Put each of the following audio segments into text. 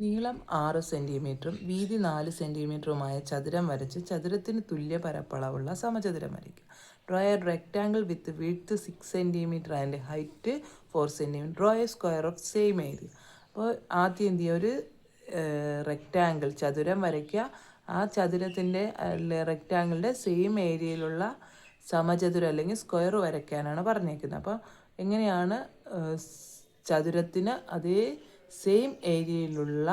നീളം 6 സെൻറ്റിമീറ്ററും വീതി 4 സെൻറ്റിമീറ്ററുമായ ചതുരം വരച്ച് ചതുരത്തിന് തുല്യ പരപ്പളവുള്ള സമചതുരം വരയ്ക്കുക. Draw A rectangle with width 6 centimetre and height 4 centimetre. Draw A square of same area. അപ്പോൾ ആദ്യം എന്ത് ചെയ്യുക, ഒരു റെക്റ്റാങ്കിൾ ചതുരം വരയ്ക്കുക. ആ ചതുരത്തിൻ്റെ റെക്റ്റാങ്കിളിൻ്റെ സെയിം ഏരിയയിലുള്ള സമചതുരം അല്ലെങ്കിൽ സ്ക്വയർ വരയ്ക്കാനാണ് പറഞ്ഞേക്കുന്നത്. അപ്പോൾ എങ്ങനെയാണ് ചതുരത്തിന് അതേ സെയിം ഏരിയയിലുള്ള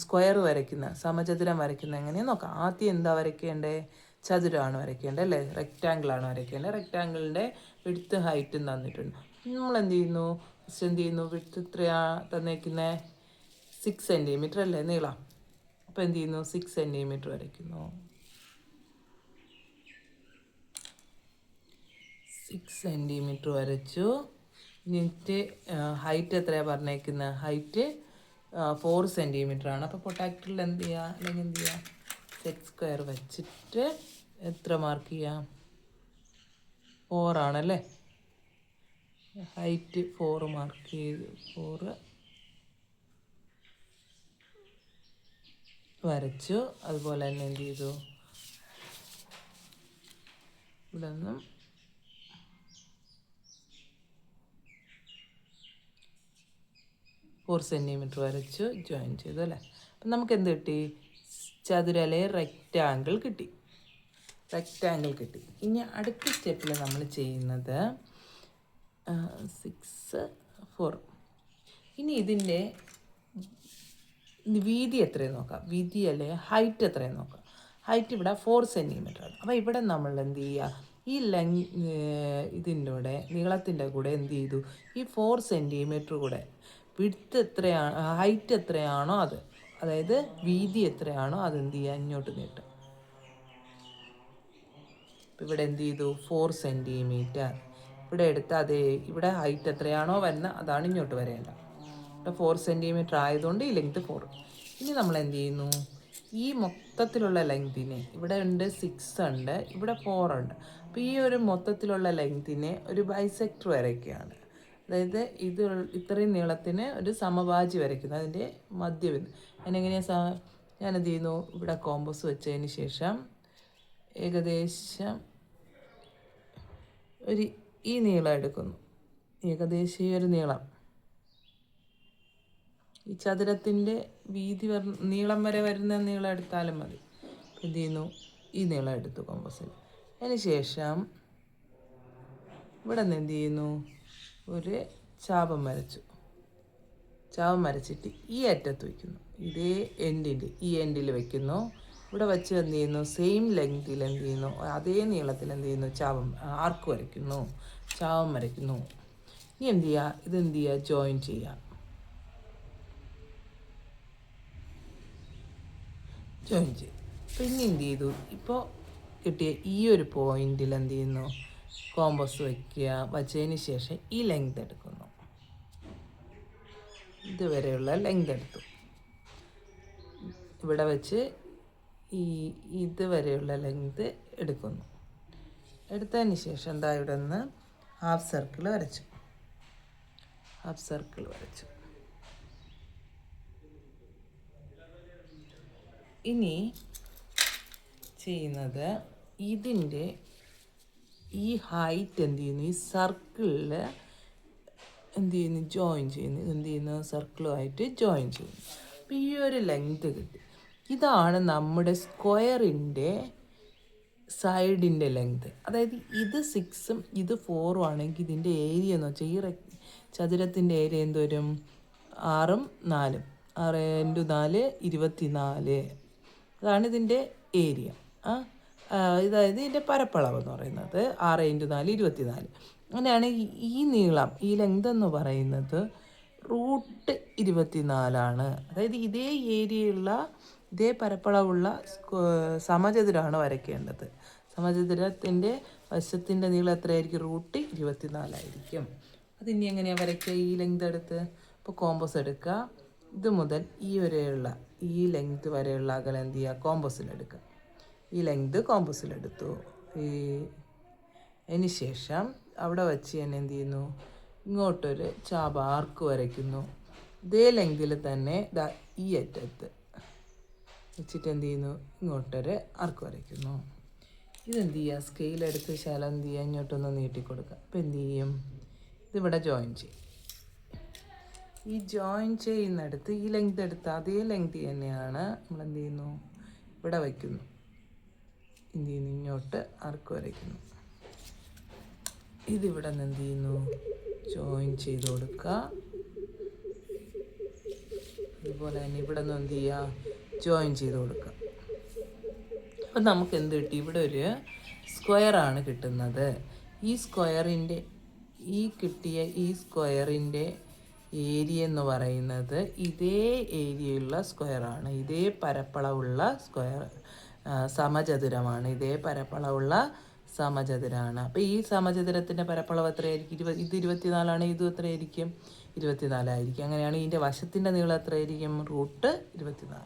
സ്ക്വയർ വരയ്ക്കുന്ന സമചതുരം വരയ്ക്കുന്ന എങ്ങനെയാണ് നോക്കാം. ആദ്യം എന്താ വരയ്ക്കേണ്ടത്? ചതുരമാണ് വരയ്ക്കേണ്ടത് അല്ലേ, റെക്റ്റാങ്കിളാണ് വരയ്ക്കേണ്ടത്. റെക്റ്റാങ്കിളിൻ്റെ വിഡ്ത്ത് ഹൈറ്റും തന്നിട്ടുണ്ട്. നമ്മൾ എന്ത് ചെയ്യുന്നു, വിഡ്ത്ത് എത്രയാണ് തന്നേക്കുന്നത്? 6 സെൻറ്റിമീറ്റർ അല്ലേ നീളം. അപ്പോൾ എന്ത് ചെയ്യുന്നു, 6 സെൻറ്റിമീറ്റർ വരയ്ക്കുന്നു. 6 സെൻറ്റിമീറ്റർ വരച്ചു. എന്നിട്ട് ഹൈറ്റ് എത്രയാണ് പറഞ്ഞേക്കുന്നത്? ഹൈറ്റ് 4 സെൻറ്റിമീറ്റർ ആണ്. അപ്പോൾ പ്രൊട്ടാക്ടറിൽ എന്ത് ചെയ്യുക, അല്ലെങ്കിൽ എന്ത് ചെയ്യുക, സെറ്റ് സ്ക്വയർ വെച്ചിട്ട് എത്ര മാർക്ക് ചെയ്യാം? 4 ആണല്ലേ. ഹൈറ്റ് 4 മാർക്ക് ചെയ്ത് 4 വരച്ചു. അതുപോലെ തന്നെ എന്ത് ചെയ്തു, ഇവിടെ നിന്നും 4 സെൻറ്റിമീറ്റർ വരച്ചു, ജോയിൻ ചെയ്തു അല്ലേ. അപ്പം നമുക്ക് എന്ത് കിട്ടി? ചതുരലെ റെക്റ്റാങ്കിൾ കിട്ടി. ഇനി അടുത്ത സ്റ്റെപ്പിൽ നമ്മൾ ചെയ്യുന്നത് 6 4. ഇനി ഇതിൻ്റെ വീതി എത്രയും നോക്കാം. വീതി അല്ലേ ഹൈറ്റ് എത്രയും നോക്കാം. ഹൈറ്റ് ഇവിടെ 4 സെൻറ്റിമീറ്റർ ആണ്. അപ്പോൾ ഇവിടെ നമ്മൾ എന്ത് ചെയ്യുക, ഈ ഇതിൻ്റെ കൂടെ നീളത്തിൻ്റെ കൂടെ എന്ത് ചെയ്തു, ഈ 4 സെൻറ്റിമീറ്റർ കൂടെ വിഡ്ത്ത് എത്രയാണ്, ഹൈറ്റ് എത്രയാണോ അത്, അതായത് വീതി എത്രയാണോ അത് എന്ത് ചെയ്യുക, ഇങ്ങോട്ട് നീട്ടുക. ഇപ്പം ഇവിടെ എന്ത് ചെയ്തു, 4 സെൻറ്റിമീറ്റർ ഇവിടെ എടുത്ത് അതേ ഇവിടെ ഹൈറ്റ് എത്രയാണോ വരുന്നത് അതാണ് ഇങ്ങോട്ട് വരേണ്ടത്. ഇവിടെ 4 സെൻറ്റിമീറ്റർ ആയതുകൊണ്ട് ഈ ലെങ്ത് 4. ഇനി നമ്മൾ എന്ത് ചെയ്യുന്നു, ഈ മൊത്തത്തിലുള്ള ലെങ്തിനെ, ഇവിടെ ഉണ്ട് 6 ഉണ്ട്, ഇവിടെ 4 ഉണ്ട്. അപ്പോൾ ഈ ഒരു മൊത്തത്തിലുള്ള ലെങ്തിനെ ഒരു ബൈസെക്ടർ വരയ്ക്കുകയാണ്. അതായത് ഇത്രയും നീളത്തിന് ഒരു സമഭാജി വരയ്ക്കുന്നു, അതിൻ്റെ മധ്യബിന്ദു. അതിനെങ്ങനെയാണ് ഞാനെന്ത് ചെയ്യുന്നു, ഇവിടെ കോമ്പസ് വെച്ചതിന് ശേഷം ഏകദേശം ഈ നീളം എടുക്കുന്നു. ഏകദേശം ഈ ഒരു നീളം, ഈ ചതുരത്തിൻ്റെ വീതി നീളം വരെ വരുന്ന നീളം എടുത്താലും മതി. എന്ത് ചെയ്യുന്നു, ഈ നീളം എടുത്തു കോമ്പസിൽ. അതിന് ശേഷം ഇവിടെ നിന്ന് എന്ത് ചെയ്യുന്നു, ഒരു ചാപം വരച്ചിട്ട് ഈ അറ്റത്ത് വയ്ക്കുന്നു. ഇതേ ഈ എൻഡിൽ വയ്ക്കുന്നു. ഇവിടെ വെച്ച് എന്ത് ചെയ്യുന്നു, സെയിം ലെങ്തിൽ എന്ത് ചെയ്യുന്നു, അതേ നീളത്തിൽ എന്ത് ചെയ്യുന്നു, ആർക്ക് വരയ്ക്കുന്നു, ചാപം വരയ്ക്കുന്നു. ഇനി എന്ത് ചെയ്യുക, ഇതെന്ത് ചെയ്യുക, ജോയിൻ ചെയ്യുക. പിന്നെ എന്ത് ചെയ്തു, ഇപ്പോൾ കിട്ടിയ ഈ ഒരു പോയിന്റിൽ എന്ത് ചെയ്യുന്നു, കോമ്പസ് വച്ചതിന് ശേഷം ഈ ലെങ്ത് എടുക്കുന്നു. ഇതുവരെയുള്ള ലെങ്ത് എടുത്തു. ഇവിടെ വെച്ച് ഇതുവരെയുള്ള ലെങ്ത് എടുക്കുന്നു. എടുത്തതിന് ശേഷം എന്താ ഇവിടെ നിന്ന് ഹാഫ് സർക്കിൾ വരച്ചു. ഇനി ചെയ്യുന്നത്, ഇതിൻ്റെ ഈ ഹൈറ്റ് എന്ത് ചെയ്യുന്നു, ഈ സർക്കിളിൽ എന്ത് ചെയ്യുന്നു, ജോയിൻ ചെയ്യുന്നു. എന്ത് ചെയ്യുന്നു, സർക്കിളുമായിട്ട് ജോയിൻ ചെയ്യുന്നു. അപ്പോൾ ഈ ഒരു ലെങ്ത് കിട്ടി. ഇതാണ് നമ്മുടെ സ്ക്വയറിൻ്റെ സൈഡിൻ്റെ ലെങ്ത്. അതായത് ഇത് 6ഉം ഇത് 4ഉം ആണെങ്കിൽ ഇതിൻ്റെ ഏരിയ എന്ന് വെച്ചാൽ ഈ ചതുരത്തിൻ്റെ ഏരിയ എന്ത് വരും, 6ഉം 4ഉം 6 × 4 24. അതാണ് ഇതിൻ്റെ ഏരിയ. അതായത് ഇതിൻ്റെ പരപ്പളവ് എന്ന് പറയുന്നത് 6 × 4 24. അങ്ങനെയാണ് ഈ നീളം, ഈ ലെങ്ത് എന്ന് പറയുന്നത് √24. അതായത് ഇതേ ഏരിയയുള്ള ഇതേ പരപ്പളവുള്ള സമചതുരമാണ് വരയ്ക്കേണ്ടത്. സമചതുരത്തിൻ്റെ വശത്തിൻ്റെ നീളം എത്രയായിരിക്കും, √24. അതിനി എങ്ങനെയാണ് വരയ്ക്കുക, ഈ ലെങ്ത് എടുത്ത്. ഇപ്പോൾ കോമ്പസ് എടുക്കുക. ഇത് മുതൽ ഈ ലെങ്ത് വരെയുള്ള അകലം എന്ത് ചെയ്യുക, കോമ്പസിലെടുക്കുക. ഈ ലെങ്ത് കോമ്പസിലെടുത്തു. അതിന് ശേഷം അവിടെ വെച്ച് തന്നെ എന്ത് ചെയ്യുന്നു, ഇങ്ങോട്ടൊരു ആർക്ക് വരയ്ക്കുന്നു. ഇതേ ലെങ്തിൽ തന്നെ ഈ അറ്റത്ത് വെച്ചിട്ട് എന്ത് ചെയ്യുന്നു, ഇങ്ങോട്ടൊരു ആർക്ക് വരയ്ക്കുന്നു. ഇതെന്ത് ചെയ്യുക, സ്കെയിലെടുത്ത് ശകലം എന്ത് ചെയ്യുക, ഇങ്ങോട്ടൊന്ന് നീട്ടിക്കൊടുക്കുക. അപ്പോൾ എന്ത് ചെയ്യും, ഇതിവിടെ ജോയിൻ ചെയ്യും. ഈ ജോയിൻ ചെയ്യുന്നിടത്ത് ഈ ലെങ്ത് എടുത്ത് അതേ ലെങ്ത് തന്നെയാണ് നമ്മൾ എന്ത് ചെയ്യുന്നു, ഇവിടെ വയ്ക്കുന്നു. എന്ത് ചെയ്യുന്നു, ഇങ്ങോട്ട് ആർക്ക് വരയ്ക്കുന്നു. ഇതിവിടെ നിന്ന് എന്ത് ചെയ്യുന്നു, ജോയിൻ ചെയ്ത് കൊടുക്കുക. അതുപോലെ തന്നെ ഇവിടെ നിന്ന് എന്ത് ചെയ്യുക, ജോയിൻ ചെയ്ത് കൊടുക്കുക. അപ്പം നമുക്ക് എന്ത് കിട്ടി, ഇവിടെ ഒരു സ്ക്വയറാണ് കിട്ടുന്നത്. ഈ സ്ക്വയറിൻ്റെ ഈ സ്ക്വയറിൻ്റെ ഏരിയ എന്ന് പറയുന്നത് ഇതേ ഏരിയയുള്ള സ്ക്വയറാണ്, ഇതേ പരപ്പളവുള്ള സമചതുരമാണ്, ഇതേ പരപ്പളവുള്ള സമചതുരമാണ്. അപ്പോൾ ഈ സമചതുരത്തിൻ്റെ പരപ്പളവ് എത്രയായിരിക്കും, ഇത് 24ആണ്, ഇതും എത്രയായിരിക്കും, 24 ആയിരിക്കും. അങ്ങനെയാണ് ഇതിൻ്റെ വശത്തിൻ്റെ നീളം എത്രയായിരിക്കും, √24.